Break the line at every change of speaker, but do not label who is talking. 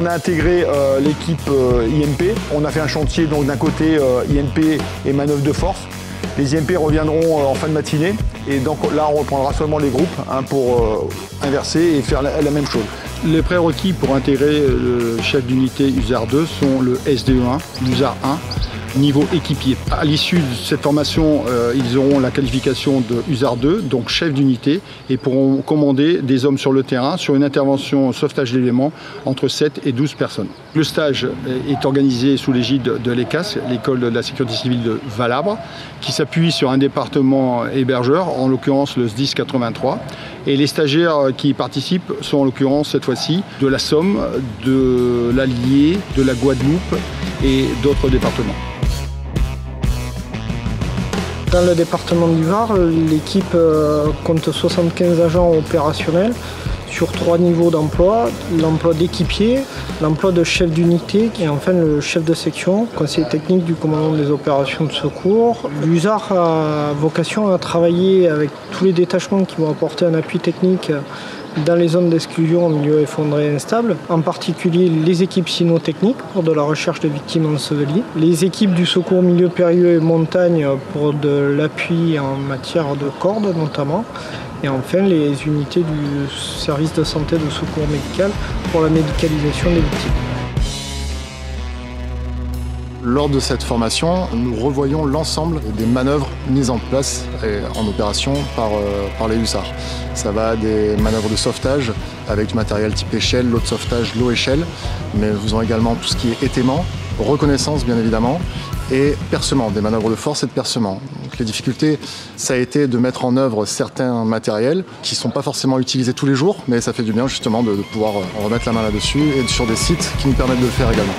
On a intégré l'équipe IMP. On a fait un chantier donc d'un côté IMP et manœuvre de force. Les IMP reviendront en fin de matinée et donc là on reprendra seulement les groupes pour inverser et faire la même chose.
Les prérequis pour intégrer le chef d'unité USAR 2 sont le SDE1, l'USAR 1, niveau équipier. À l'issue de cette formation, ils auront la qualification de USAR 2, donc chef d'unité, et pourront commander des hommes sur le terrain sur une intervention sauvetage d'éléments entre 7 et 12 personnes. Le stage est organisé sous l'égide de l'ECAS, l'école de la sécurité civile de Valabre, qui s'appuie sur un département hébergeur, en l'occurrence le SDIS 83. Et les stagiaires qui y participent sont en l'occurrence cette fois-ci de la Somme, de l'Allier, de la Guadeloupe et d'autres départements.
Dans le département du Var, l'équipe compte 75 agents opérationnels sur 3 niveaux d'emploi, l'emploi d'équipier, l'emploi de chef d'unité et enfin le chef de section, conseiller technique du commandement des opérations de secours. L'USAR a vocation à travailler avec tous les détachements qui vont apporter un appui technique dans les zones d'exclusion en milieu effondré et instable, en particulier les équipes cynotechniques pour de la recherche de victimes ensevelies, les équipes du secours milieu périlleux et montagne pour de l'appui en matière de cordes notamment, et enfin les unités du service de santé de secours médical pour la médicalisation des victimes.
Lors de cette formation, nous revoyons l'ensemble des manœuvres mises en place et en opération par les hussards. Ça va des manœuvres de sauvetage avec du matériel type échelle, l'eau de sauvetage, l'eau échelle, mais vous aurez également tout ce qui est étaiement, reconnaissance bien évidemment, et percement, des manœuvres de force et de percement. Donc les difficultés, ça a été de mettre en œuvre certains matériels qui ne sont pas forcément utilisés tous les jours, mais ça fait du bien justement de pouvoir remettre la main là-dessus et sur des sites qui nous permettent de le faire également.